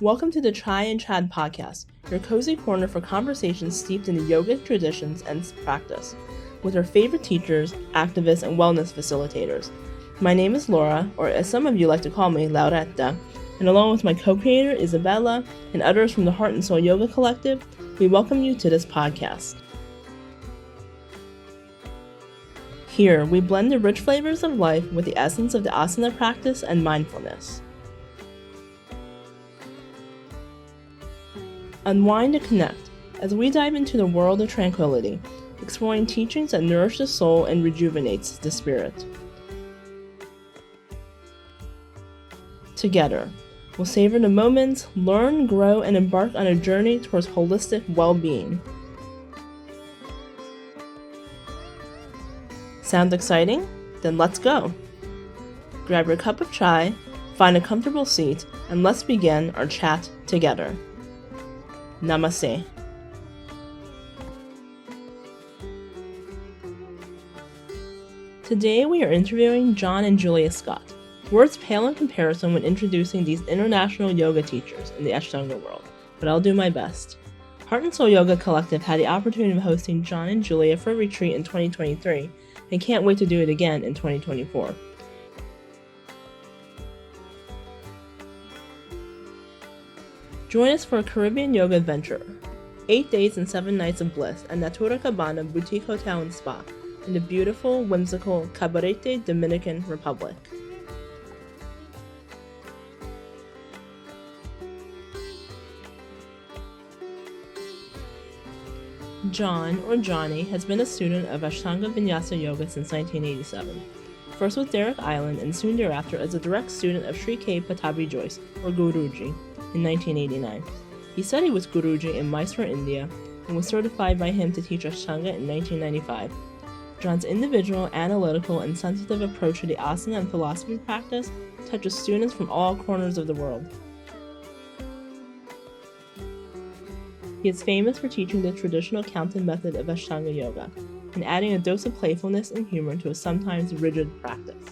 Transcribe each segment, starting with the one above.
Welcome to the Chai and Chad podcast, your cozy corner for conversations steeped in the yogic traditions and practice, with our favorite teachers, activists, and wellness facilitators. My name is Laura, or as some of you like to call me, Lauretta, and along with my co-creator, Isabella, and others from the Heart and Soul Yoga Collective, we welcome you to this podcast. Here, we blend the rich flavors of life with the essence of the asana practice and mindfulness. Unwind and connect as we dive into the world of tranquility, exploring teachings that nourish the soul and rejuvenates the spirit. Together, we'll savor the moments, learn, grow, and embark on a journey towards holistic well-being. Sound exciting? Then let's go! Grab your cup of chai, find a comfortable seat, and let's begin our chat together. Namaste. Today we are interviewing John and Julia Scott. Words pale in comparison when introducing these international yoga teachers in the Ashtanga world, but I'll do my best. Heart and Soul Yoga Collective had the opportunity of hosting John and Julia for a retreat in 2023 and can't wait to do it again in 2024. Join us for a Caribbean yoga adventure. 8 days and 7 nights of bliss at Natura Cabana Boutique Hotel and Spa in the beautiful, whimsical Cabarete, Dominican Republic. John, or Johnny, has been a student of Ashtanga Vinyasa Yoga since 1987. First with Derek Island and soon thereafter as a direct student of Sri K. Pattabhi Jois, or Guruji, in 1989. He studied with Guruji in Mysore, India, and was certified by him to teach Ashtanga in 1995. John's individual, analytical, and sensitive approach to the asana and philosophy practice touches students from all corners of the world. He is famous for teaching the traditional counting method of Ashtanga yoga and adding a dose of playfulness and humor to a sometimes rigid practice.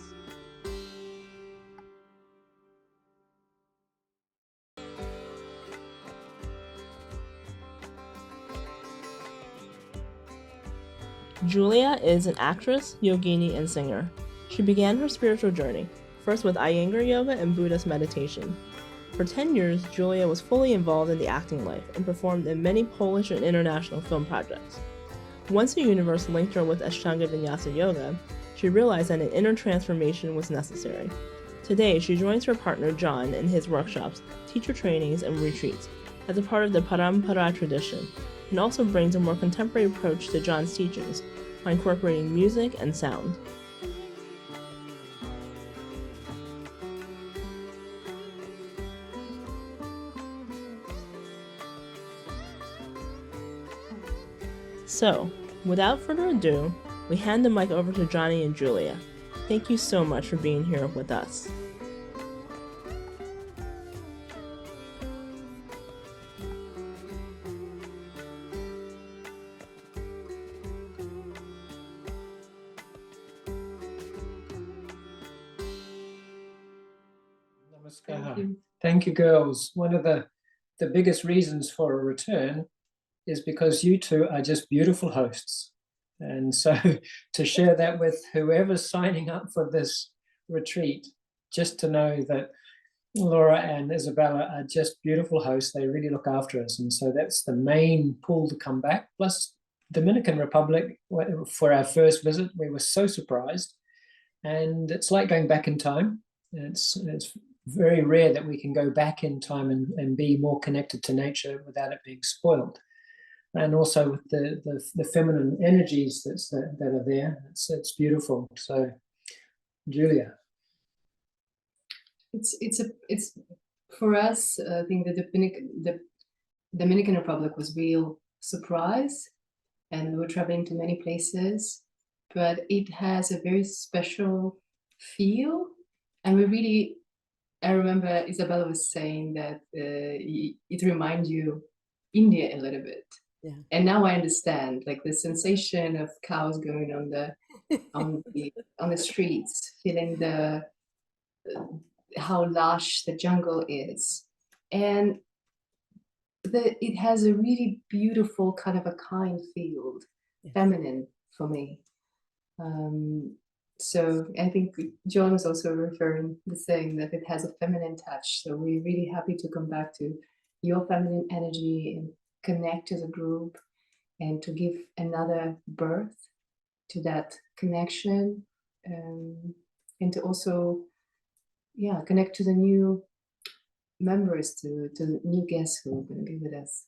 Julia is an actress, yogini, and singer. She began her spiritual journey, first with Iyengar yoga and Buddhist meditation. For 10 years, Julia was fully involved in the acting life and performed in many Polish and international film projects. Once the universe linked her with Ashtanga Vinyasa yoga, she realized that an inner transformation was necessary. Today, she joins her partner John in his workshops, teacher trainings, and retreats as a part of the Parampara tradition, and also brings a more contemporary approach to John's teachings by incorporating music and sound. So, without further ado, we hand the mic over to Johnny and Julia. Thank you so much for being here with us. Namaskar. Thank you, girls. One of the biggest reasons for a return is because you two are just beautiful hosts. And so to share that with whoever's signing up for this retreat, just to know that Laura and Isabella are just beautiful hosts. They really look after us. And so that's the main pull to come back. Plus, Dominican Republic, for our first visit, we were so surprised. And it's like going back in time. It's very rare that we can go back in time and be more connected to nature without it being spoiled. And also with the feminine energies that are there, it's beautiful. So, Julia, it's for us. I think the Dominican Republic was real surprise, and we were traveling to many places, but it has a very special feel, and I remember Isabella was saying that it reminds you India a little bit. Yeah. And now I understand, like the sensation of cows going on the streets, feeling how lush the jungle is, And it has a really beautiful kind of a kind field, feminine for me. So I think John is also referring the saying that it has a feminine touch. So we're really happy to come back to your feminine energy and connect to the group and to give another birth to that connection, and to also, connect to the new members, to the new guests who are going to be with us.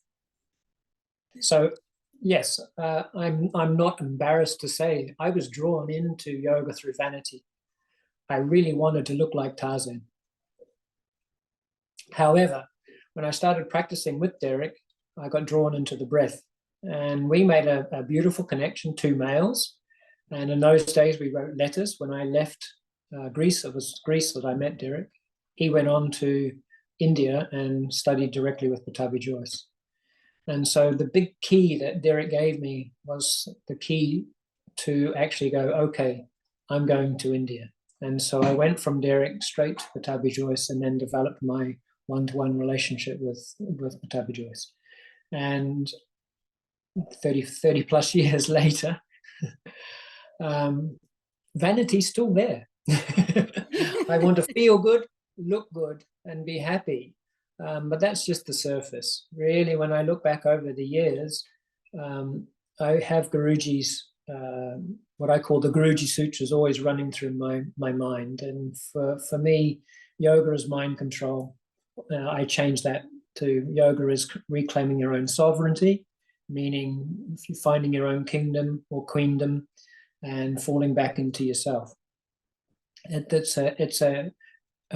So yes, I'm not embarrassed to say I was drawn into yoga through vanity. I really wanted to look like Tarzan. However, when I started practicing with Derek, I got drawn into the breath, and we made a beautiful connection, two males. And in those days, we wrote letters. When I left Greece, it was Greece that I met Derek. He went on to India and studied directly with Pattabhi Jois. And so the big key that Derek gave me was the key to actually go, okay, I'm going to India. And so I went from Derek straight to Pattabhi Jois, and then developed my one-to-one relationship with Pattabhi Jois. And 30 plus years later, vanity's still there. I want to feel good, look good, and be happy. But that's just the surface. Really, when I look back over the years, I have Guruji's, what I call the Guruji Sutras, always running through my mind. And for me, yoga is mind control. I changed that to yoga is reclaiming your own sovereignty, meaning if you're finding your own kingdom or queendom and falling back into yourself. It's a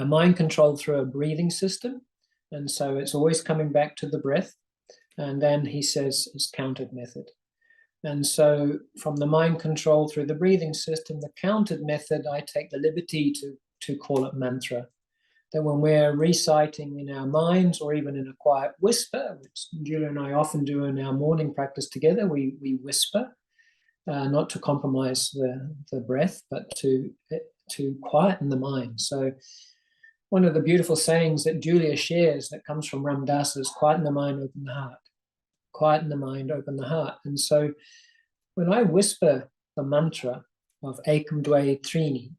mind control through a breathing system. And so it's always coming back to the breath. And then he says it's counted method. And so from the mind control through the breathing system, the counted method, I take the liberty to call it mantra. That when we're reciting in our minds, or even in a quiet whisper, which Julia and I often do in our morning practice together, we whisper, not to compromise the breath, but to quieten the mind. So one of the beautiful sayings that Julia shares that comes from Ram Dass is quieten the mind, open the heart. Quieten the mind, open the heart. And so when I whisper the mantra of Ekam Dvai Trini,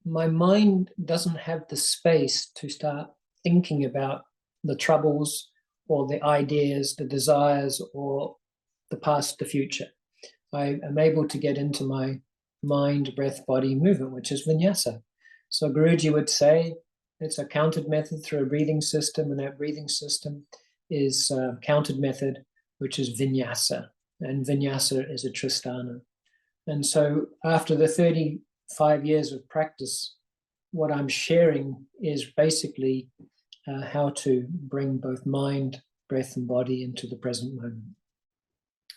my mind doesn't have the space to start thinking about the troubles or the ideas, the desires, or the past, the future. I am able to get into my mind, breath, body movement, which is Vinyasa. So Guruji would say it's a counted method through a breathing system, and that breathing system is a counted method, which is Vinyasa. And Vinyasa is a Tristana. And so after the 35 years of practice, what I'm sharing is basically how to bring both mind, breath, and body into the present moment.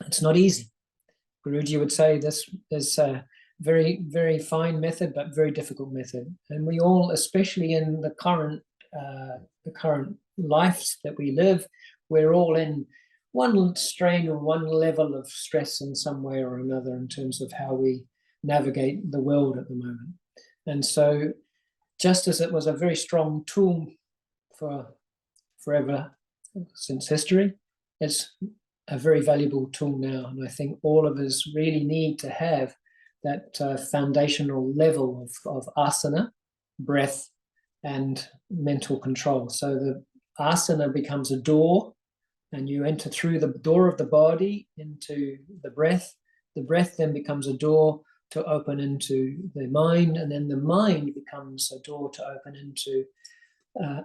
It's not easy. Guruji would say this is a very, very fine method, but very difficult method. And we all, especially in the current lives that we live, we're all in one strain or one level of stress in some way or another in terms of how we navigate the world at the moment. And so just as it was a very strong tool for forever since history, it's a very valuable tool now. And I think all of us really need to have that foundational level of asana, breath, and mental control. So the asana becomes a door, and you enter through the door of the body into the breath. The breath then becomes a door to open into the mind, and then the mind becomes a door to open into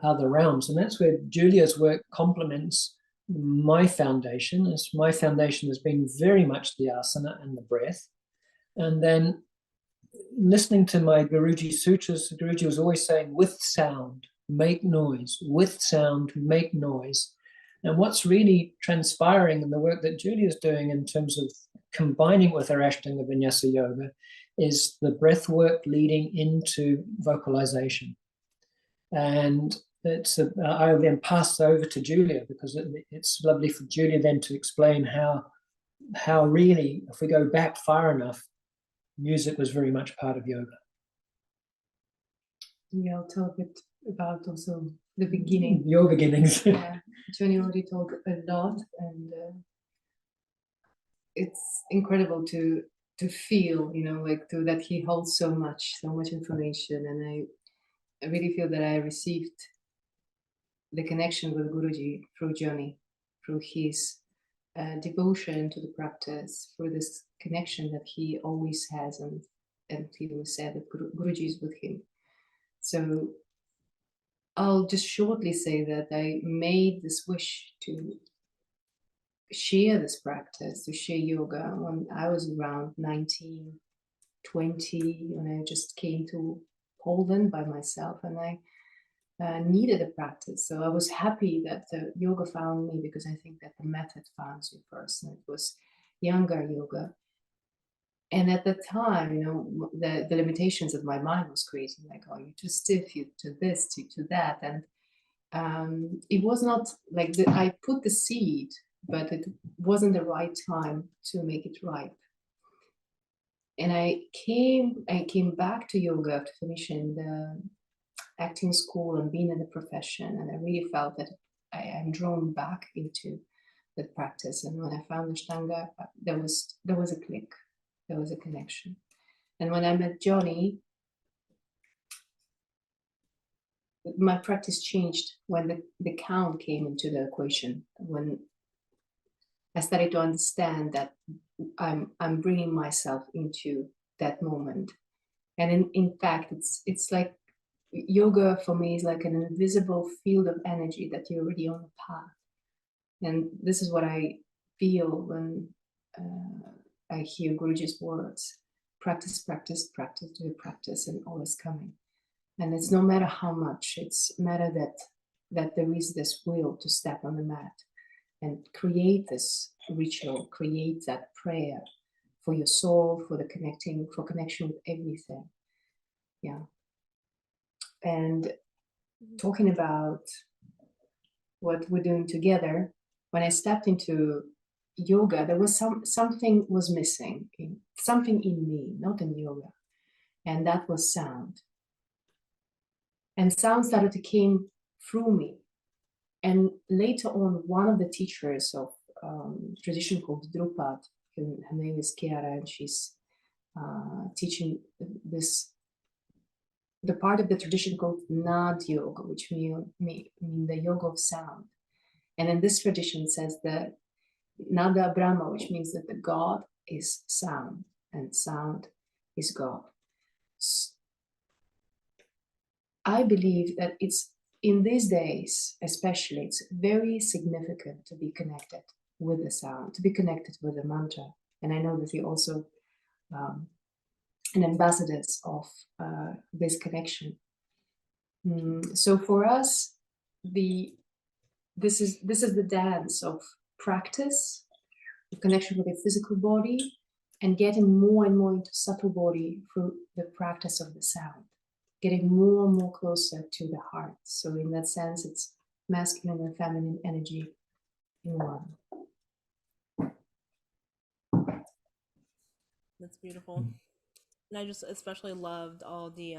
other realms. And that's where Julia's work complements my foundation. As my foundation has been very much the asana and the breath. And then listening to my Guruji sutras, Guruji was always saying, with sound, make noise. With sound, make noise. And what's really transpiring in the work that Julia's doing in terms of combining with her Ashtanga Vinyasa yoga is the breath work leading into vocalization. And I'll then pass over to Julia, because it's lovely for Julia then to explain how really, if we go back far enough, music was very much part of yoga. Yeah, I'll tell a bit about also the beginning. Your beginnings. Yeah, Johnny already talked a lot, and it's incredible to feel, you know, like that he holds so much information, and I really feel that I received the connection with Guruji through Johnny, through his devotion to the practice, through this connection that he always has, and he always said that Guruji is with him. So I'll just shortly say that I made this wish to share this practice, to share yoga when I was around 19, 20, when I just came to Poland by myself, and I needed a practice. So I was happy that the yoga found me, because I think that the method finds you first, and it was younger yoga. And at the time, you know, the limitations of my mind was creating, like, oh, you're too stiff, you to this, to that. And it was not like I put the seed, but it wasn't the right time to make it ripe. And I came back to yoga after finishing the acting school and being in the profession, and I really felt that I am drawn back into the practice. And when I found Ashtanga, there was a click, there was a connection. And when I met Johnny, my practice changed when the count came into the equation. When I started to understand that I'm bringing myself into that moment, and in fact, it's like yoga for me is like an invisible field of energy that you're already on the path. And this is what I feel when I hear Guruji's words: practice, practice, practice, do practice, and all is coming. And it's no matter how much, it's matter that there is this will to step on the mat and create this ritual, create that prayer for your soul, for connection with everything. Yeah. And talking about what we're doing together, when I stepped into yoga, there was something was missing, something in me, not in yoga, and that was sound. And sound started to came through me. And later on, one of the teachers of tradition called Drupad, her name is Chiara, and she's teaching the part of the tradition called Nad Yoga, which mean the yoga of sound. And in this tradition, it says that Nada Brahma, which means that the God is sound, and sound is God. I believe that it's in these days, especially, it's very significant to be connected with the sound, to be connected with the mantra. And I know that you're also an ambassadors of this connection. So for us, this is the dance of practice, the connection with the physical body, and getting more and more into subtle body through the practice of the sound, getting more and more closer to the heart. So in that sense, it's masculine and feminine energy in one. That's beautiful. And I just especially loved all the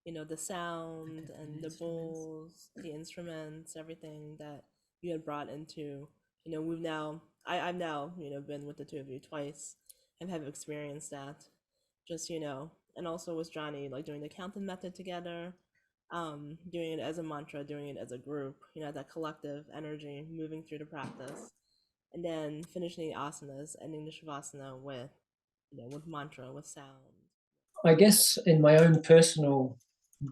the sound and the bowls, the instruments, everything that you had brought into, I've now, been with the two of you twice and have experienced that. Just, and also with Johnny, like doing the counting method together, doing it as a mantra, doing it as a group, that collective energy moving through the practice. And then finishing the asanas, ending the shavasana with, with mantra, with sound. I guess in my own personal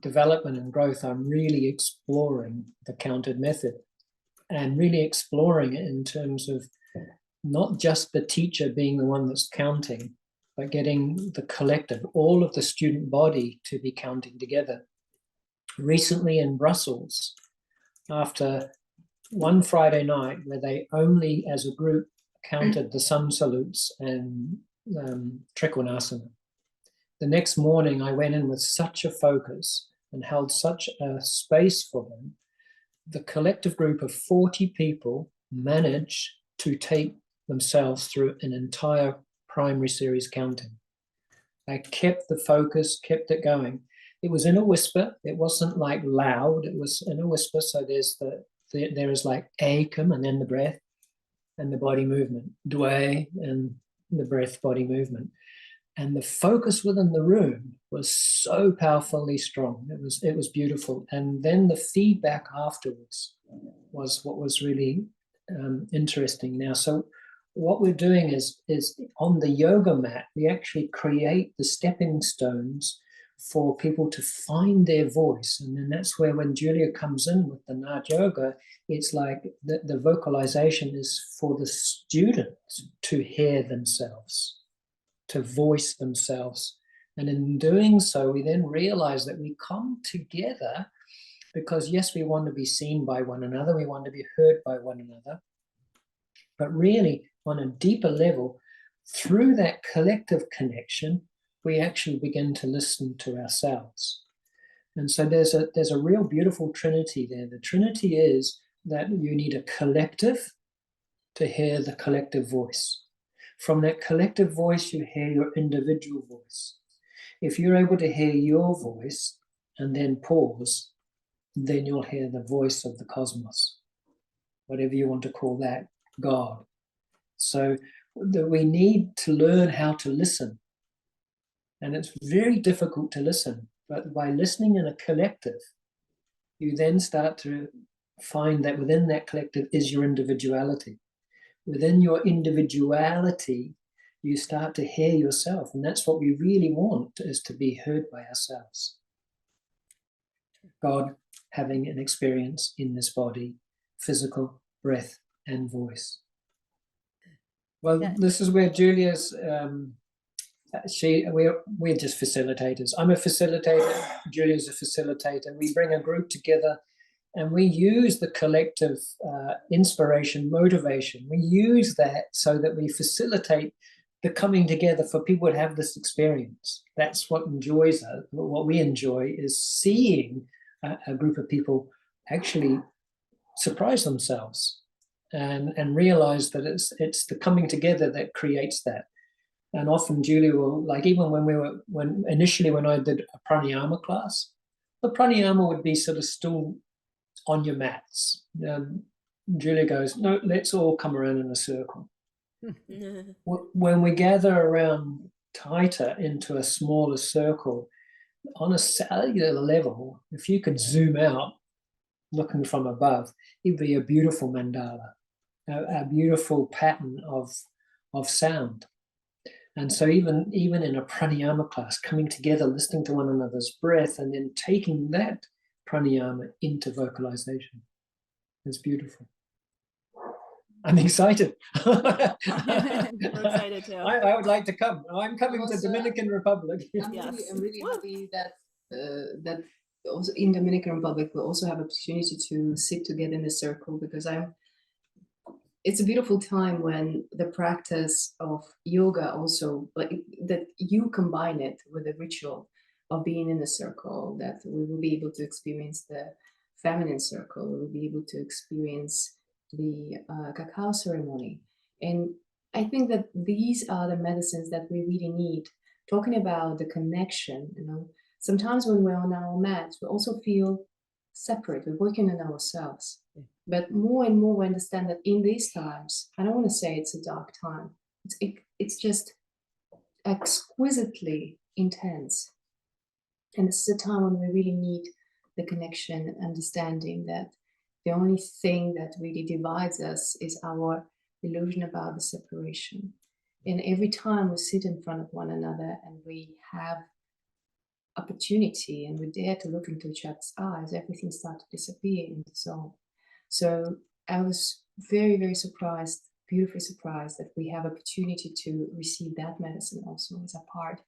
development and growth, I'm really exploring the counted method, and really exploring it in terms of not just the teacher being the one that's counting, but getting the collective, all of the student body to be counting together. Recently in Brussels, after one Friday night where they only as a group counted the sun salutes and Trikonasana, the next morning I went in with such a focus and held such a space for them. The collective group of 40 people managed to take themselves through an entire primary series counting. I kept the focus, kept it going. it was in a whisper. It wasn't like loud. It was in a whisper. So there is like ekam, and then the breath and the body movement, dwe, and the breath body movement. And the focus within the room was so powerfully strong. It was beautiful. And then the feedback afterwards was what was really interesting. Now, so what we're doing is on the yoga mat, we actually create the stepping stones for people to find their voice. And then that's where when Julia comes in with the Nat Yoga, it's like the vocalization is for the students to hear themselves, to voice themselves. And in doing so, we then realize that we come together because, yes, we want to be seen by one another, we want to be heard by one another, but really on a deeper level, through that collective connection, we actually begin to listen to ourselves. And so there's a real beautiful trinity there. The trinity is that you need a collective to hear the collective voice. From that collective voice, you hear your individual voice. If you're able to hear your voice and then pause, then you'll hear the voice of the cosmos, whatever you want to call that, God. So that we need to learn how to listen. And it's very difficult to listen, but by listening in a collective, you then start to find that within that collective is your individuality. Within your individuality, you start to hear yourself. And that's what we really want, is to be heard by ourselves. God having an experience in this body, physical, breath, and voice. Well, this is where Julia's, we're just facilitators. I'm a facilitator, Julia's a facilitator. We bring a group together and we use the collective inspiration, motivation. We use that so that we facilitate the coming together for people to have this experience. That's what enjoys us. What we enjoy is seeing a group of people actually surprise themselves and realize that it's the coming together that creates that. And often Julia will, like even when initially I did a pranayama class, the pranayama would be sort of still on your mats. Julia goes, no, let's all come around in a circle. When we gather around tighter into a smaller circle, on a cellular level, if you could zoom out, looking from above, it'd be a beautiful mandala, a beautiful pattern of sound. And so even in a pranayama class, coming together, listening to one another's breath, and then taking that pranayama into vocalization, is beautiful. I'm excited. We're excited too. I would like to come. I'm coming to Dominican Republic. I'm really happy that that also in Dominican Republic we also have opportunity to sit together in a circle, because it's a beautiful time when the practice of yoga also, like that you combine it with the ritual of being in a circle, that we will be able to experience the feminine circle, we will be able to experience the cacao ceremony. And I think that these are the medicines that we really need. Talking about the connection, sometimes when we're on our mats, we also feel separate, we're working on ourselves. But more and more we understand that in these times, I don't want to say it's a dark time, it's just exquisitely intense. And this is a time when we really need the connection, understanding that the only thing that really divides us is our illusion about the separation. And every time we sit in front of one another and we have opportunity and we dare to look into each other's eyes, everything starts to disappear and dissolve. So I was very, very surprised, beautifully surprised, that we have opportunity to receive that medicine also as a part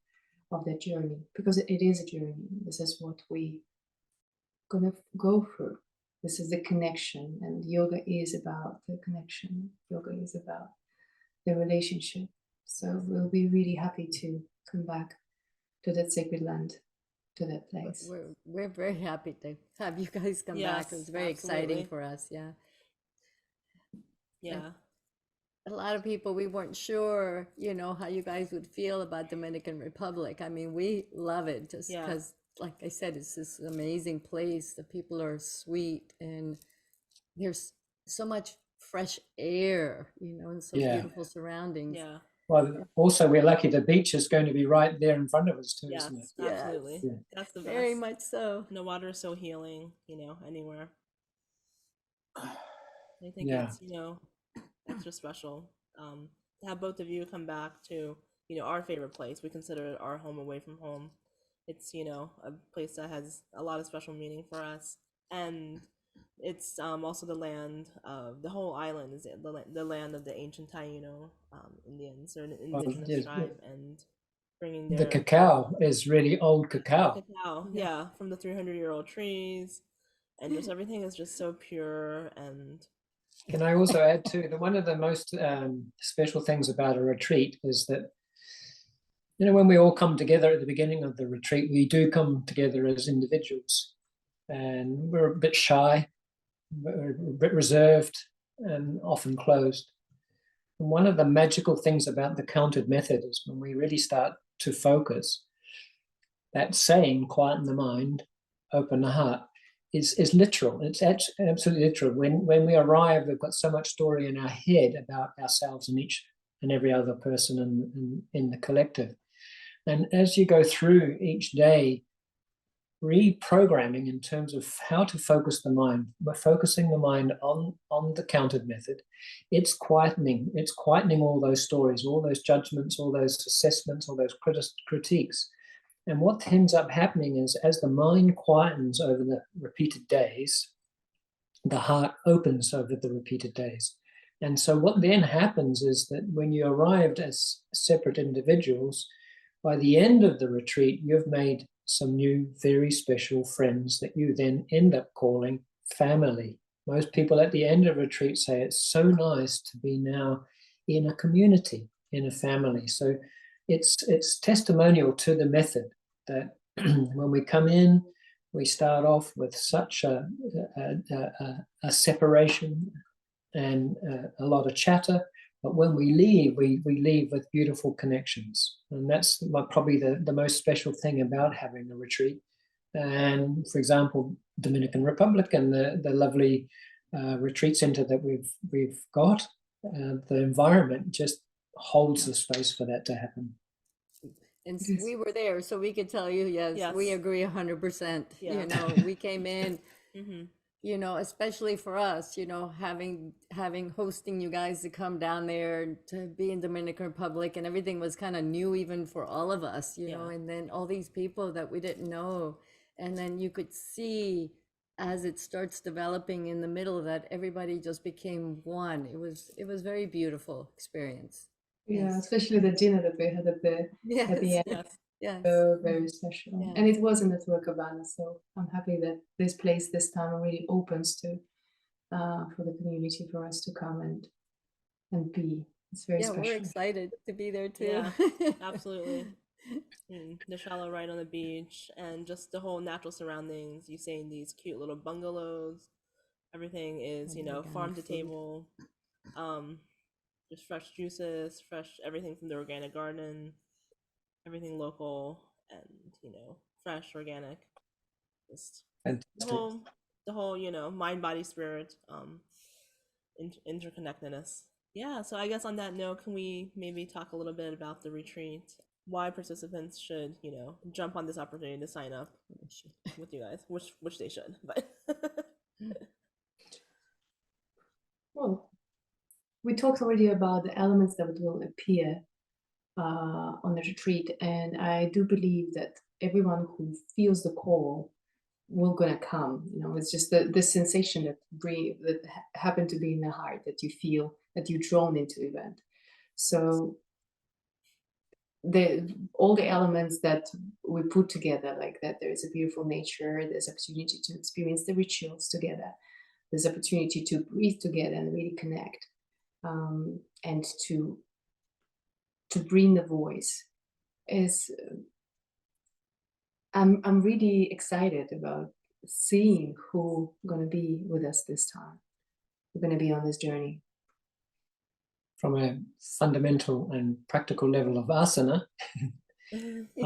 of that journey, because it is a journey. This is what we gonna go through. This is the connection, and yoga is about the connection. Yoga is about the relationship. So we'll be really happy to come back to that sacred land, to that place. We're very happy to have you guys come back. It was very exciting for us. Yeah. Yeah. A lot of people, we weren't sure, how you guys would feel about Dominican Republic. I mean, we love it just because like I said, it's this amazing place. The people are sweet, and there's so much fresh air, and so beautiful surroundings. Yeah. Well, also we're lucky the beach is going to be right there in front of us too, isn't it? Yes, absolutely. Yeah. That's the best. Very much so. The water is so healing, anywhere. I think Yeah. it's, extra special. To have both of you come back to, our favorite place. We consider it our home away from home. It's, a place that has a lot of special meaning for us. And it's also the land of the whole island is the land of the ancient Taino Indians or an indigenous yes, tribe, and bringing the their cacao is really old cacao. cacao, yeah, from the 300-year-old trees, and just everything is just so pure. And Can I also add to one of the most special things about a retreat is that, when we all come together at the beginning of the retreat, we do come together as individuals, and we're a bit shy, we're a bit reserved, and often closed. And one of the magical things about the counted method is when we really start to focus, that saying, quieten the mind, open the heart, is literal. It's absolutely literal. When we arrive, we've got so much story in our head about ourselves and each and every other person in the collective. And as you go through each day, reprogramming in terms of how to focus the mind, we're focusing the mind on the counted method. It's quietening all those stories, all those judgments, all those assessments, all those critiques. And what ends up happening is, as the mind quietens over the repeated days, the heart opens over the repeated days. And so what then happens is that when you arrived as separate individuals, by the end of the retreat, you've made some new, very special friends that you then end up calling family. Most people at the end of retreat say it's so nice to be now in a community, in a family. So it's testimonial to the method that when we come in, we start off with such a separation and a lot of chatter. But when we leave, we leave with beautiful connections. And that's probably the most special thing about having a retreat. And for example, Dominican Republic and the lovely retreat center that we've got, the environment just holds the space for that to happen. And we were there, so we could tell you, yes. We agree 100%. Yeah. We came in, especially for us, having hosting you guys to come down there to be in Dominican Republic, and everything was kind of new even for all of us, and then all these people that we didn't know. And then you could see as it starts developing in the middle of that, everybody just became one. It was very beautiful experience. Yeah, especially the dinner that we had at the end. Yes. So very special. Yeah. And it was in the Natura Cabana, so I'm happy that this place this time really opens to for the community, for us to come and be. It's very special. We're excited to be there too. Yeah, absolutely. The shallow right on the beach, and just the whole natural surroundings. You say in these cute little bungalows. Everything is, farm to table. Just fresh juices, fresh everything from the organic garden, everything local, and fresh, organic. Just the whole mind, body, spirit, interconnectedness. Yeah. So I guess on that note, can we maybe talk a little bit about the retreat? Why participants should jump on this opportunity to sign up with you guys, which they should, but. Well, we talked already about the elements that will appear on the retreat, and I do believe that everyone who feels the call will gonna come. It's just the sensation that happen to be in the heart, that you feel, that you're drawn into the event. So all the elements that we put together, like that, there is a beautiful nature, there's opportunity to experience the rituals together, there's opportunity to breathe together and really connect. And to bring the voice is I'm really excited about seeing who gonna be with us this time. We're gonna be on this journey. From a fundamental and practical level of asana,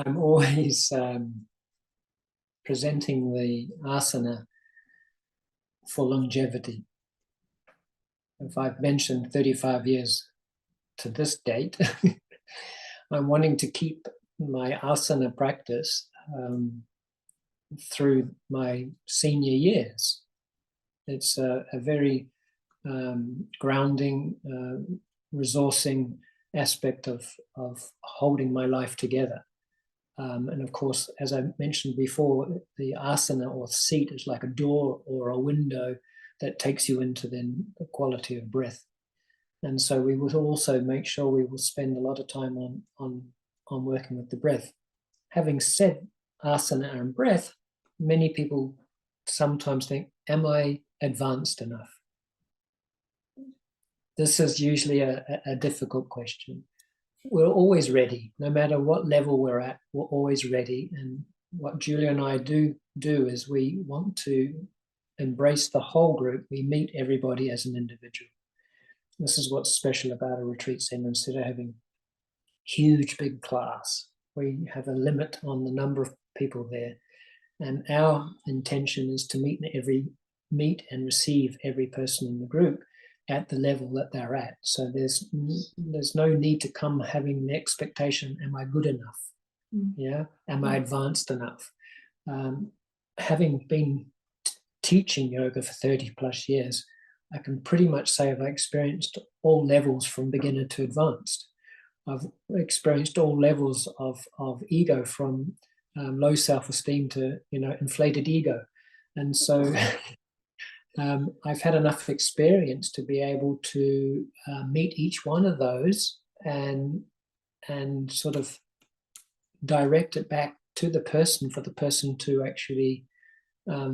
I'm always presenting the asana for longevity. If I've mentioned 35 years to this date, I'm wanting to keep my asana practice through my senior years. It's a very grounding, resourcing aspect of holding my life together. And of course, as I mentioned before, the asana or seat is like a door or a window that takes you into then the quality of breath. And so we will also make sure we will spend a lot of time on working with the breath. Having said asana and breath, many people sometimes think, am I advanced enough? This is usually a difficult question. We're always ready, no matter what level we're at, we're always ready. And what Julia and I do is we want to embrace the whole group. We meet everybody as an individual. This is what's special about a retreat center. Instead of having huge, big class, we have a limit on the number of people there. And our intention is to meet and receive every person in the group at the level that they're at. So there's no need to come having the expectation, am I good enough? Yeah, am I advanced enough? Having been teaching yoga for 30 plus years, I can pretty much say I've experienced all levels from beginner to advanced. I've experienced all levels of ego, from low self-esteem to inflated ego. And so I've had enough experience to be able to meet each one of those and sort of direct it back to the person, for the person to actually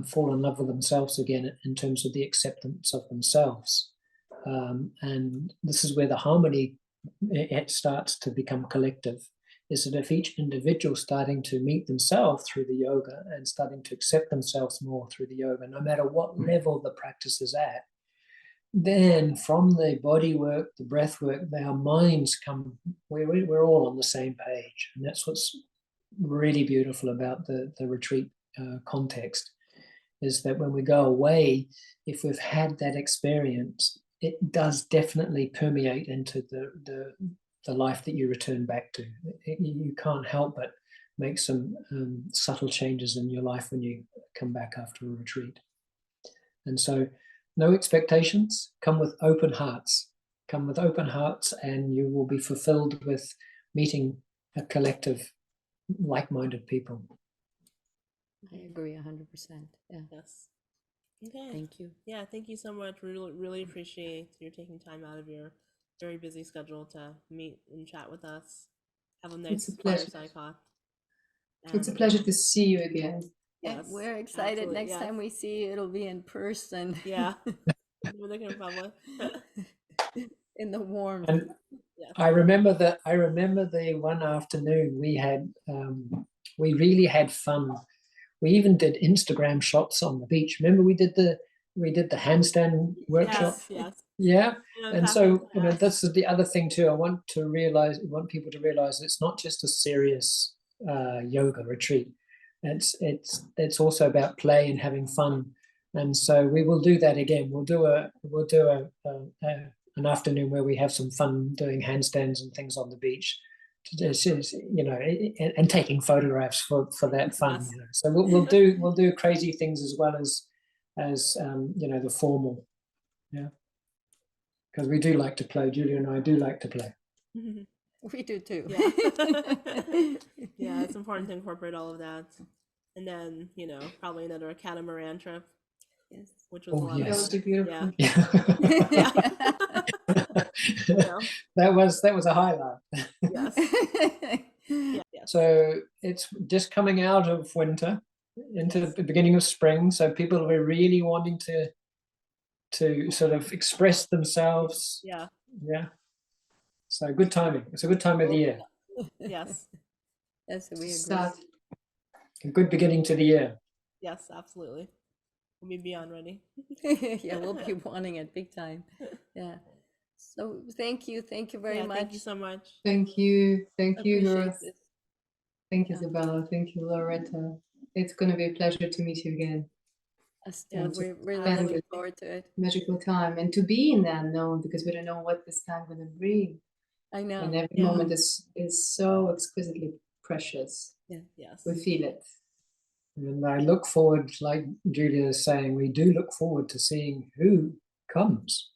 fall in love with themselves again in terms of the acceptance of themselves. And this is where the harmony it starts to become collective, is that if each individual starting to meet themselves through the yoga and starting to accept themselves more through the yoga, no matter what level the practice is at, then from the body work, the breath work, our minds come, we're all on the same page. And that's what's really beautiful about the retreat context, is that when we go away, if we've had that experience, it does definitely permeate into the life that you return back to. You can't help but make some subtle changes in your life when you come back after a retreat. And so no expectations, come with open hearts. Come with open hearts and you will be fulfilled with meeting a collective like-minded people. I agree 100%. Yeah. Yes. Okay. Thank you. Yeah, thank you so much. Really, really appreciate you taking time out of your very busy schedule to meet and chat with us. Have a nice fireside talk. It's a pleasure to see you again. Yes, and we're excited. Absolutely, next time we see you, it'll be in person. Yeah. Dominican Republic. In the warmth. And yes. I remember the one afternoon we had we really had fun. We even did Instagram shots on the beach. Remember we did the handstand workshop? Yes. Yeah. And so this is the other thing too. I want people to realize it's not just a serious yoga retreat. It's also about play and having fun. And so we will do that again. We'll do an afternoon where we have some fun doing handstands and things on the beach, and taking photographs for that fun. Yes. So we'll do crazy things as well as the formal. Yeah. Because we do like to play. Julia and I do like to play. We do too. Yeah. Yeah, it's important to incorporate all of that. And then, probably another catamaran trip. Yes. Which was a lot of fun. That would be beautiful. Yeah. That was a highlight. Yes. Yeah. So it's just coming out of winter into the beginning of spring. So people are really wanting to sort of express themselves. Yeah. Yeah. So good timing. It's a good time of the year. Yes. Yes, we agree. Start. A good beginning to the year. Yes, absolutely. We'll be beyond ready. Yeah, we'll be wanting it big time. Yeah. So thank you very much. Thank you so much. Thank you, Laura. This. Thank you, Isabella. Thank you, Loretta. It's going to be a pleasure to meet you again. Us too. And to We're really spend looking this forward to it. magical time and to be in the unknown, because we don't know what this time going to bring. I know. And every Yeah. moment is so exquisitely precious. Yeah. Yes. We feel it. And I look forward, like Julia is saying, we do look forward to seeing who comes,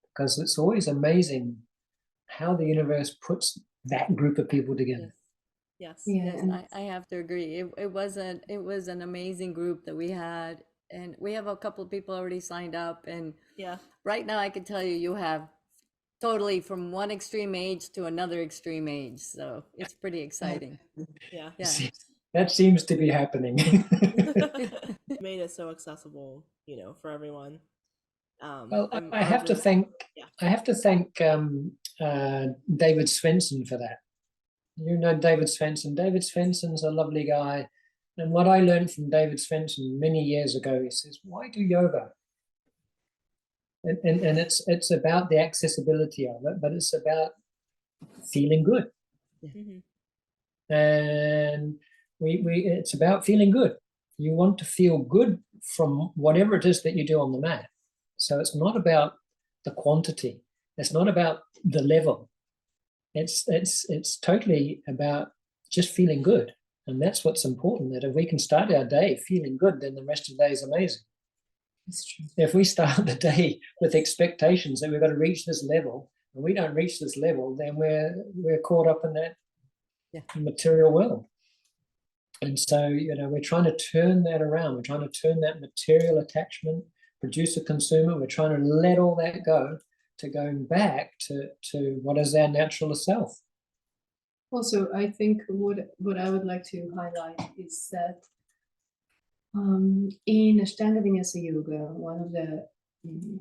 because it's always amazing how the universe puts that group of people together. Yes. Yeah, Yes, and I have to agree. It was an amazing group that we had, and we have a couple of people already signed up. And Yeah. right now, I can tell you, you have totally from one extreme age to another extreme age. So it's pretty exciting. Yeah. Yeah. That seems to be happening. Made it so accessible, you know, for everyone. Well, I'm I have to just- thank Yeah. I have to thank David Svensson for that. You know David Svensson. David Svensson's a lovely guy. And what I learned from David Svensson many years ago, he says, why do yoga? And it's about the accessibility of it, but it's about feeling good. Mhm. And it's about feeling good. You want to feel good from whatever it is that you do on the mat. So it's not about the quantity. It's not about the level. It's totally about just feeling good. And that's what's important, that if we can start our day feeling good, then the rest of the day is amazing. it's true. If we start the day with expectations that we've got to reach this level, and we don't reach this level, then we're caught up in that material world. And so, you know, we're trying to turn that around. We're trying to turn that material attachment, producer, consumer. We're trying to let all that go to going back to what is our natural self. Also, I think what I would like to highlight is that in Ashtanga Vinyasa Yoga, one of the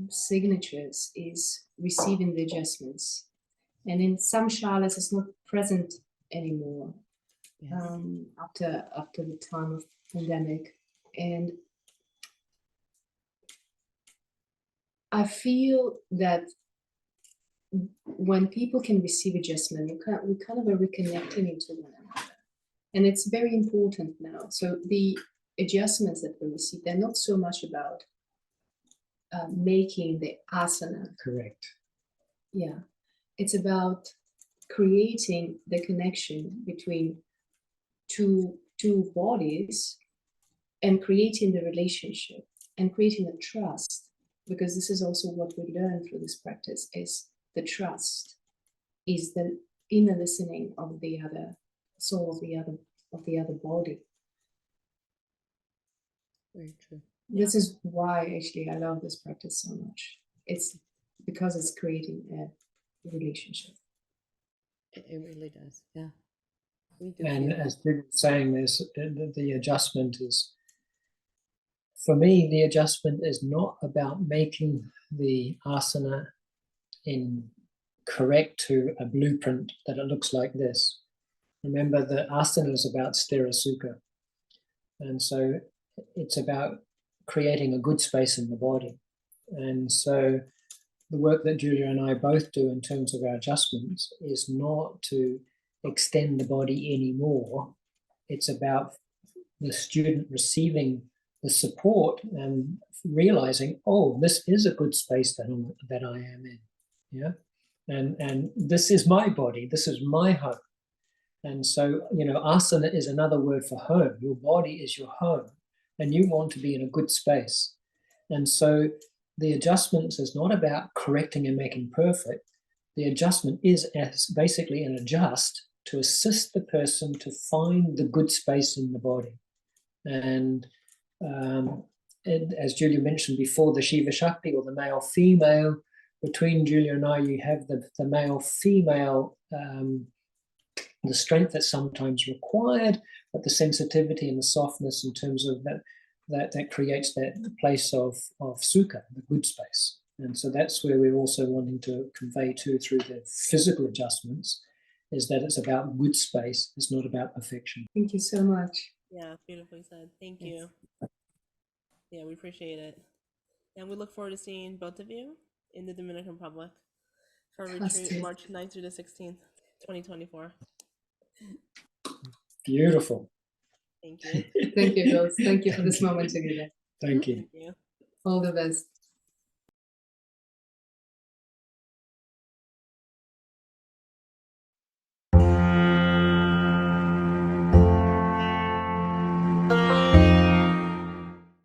signatures is receiving the adjustments. And in some shalas, it's not present anymore. After the time of pandemic. And I feel that when people can receive adjustment, we kind of are reconnecting into one another. And it's very important now. So the adjustments that we receive, they're not so much about making the asana. Correct. Yeah. It's about creating the connection between two bodies and creating the relationship and creating the trust, because this is also what we learn through this practice, is the trust is the inner listening of the other soul of the other body. Very true. This is why actually I love this practice so much. It's because it's creating a relationship. It really does. Yeah. We do And feel as Julie was saying, there's the adjustment is, for me, the adjustment is not about making the asana in correct to a blueprint that it looks like this. Remember, the asana is about sthira sukha. And so it's about creating a good space in the body. And so the work that Julia and I both do in terms of our adjustments is not to extend the body anymore. It's about the student receiving the support and realizing, oh, this is a good space that I am in. Yeah. And this is my body, this is my home. And so, you know, asana is another word for home. Your body is your home, and you want to be in a good space. And so the adjustments is not about correcting and making perfect. The adjustment is basically an adjust to assist the person to find the good space in the body. And as Julia mentioned before, the Shiva Shakti, or the male-female, between Julia and I, you have the male-female, the strength that's sometimes required, but the sensitivity and the softness in terms of that creates that place of sukha, the good space. And so that's where we're also wanting to convey to through the physical adjustments, is that it's about good space, it's not about perfection. Thank you so much. Yeah, beautifully said. Thank you. Yeah, we appreciate it. And we look forward to seeing both of you in the Dominican Republic for a retreat March 9th through the 16th, 2024. Beautiful. Thank you. Thank you, girls. Thank you for this Thank you. moment together. Thank you. Thank you. All the best.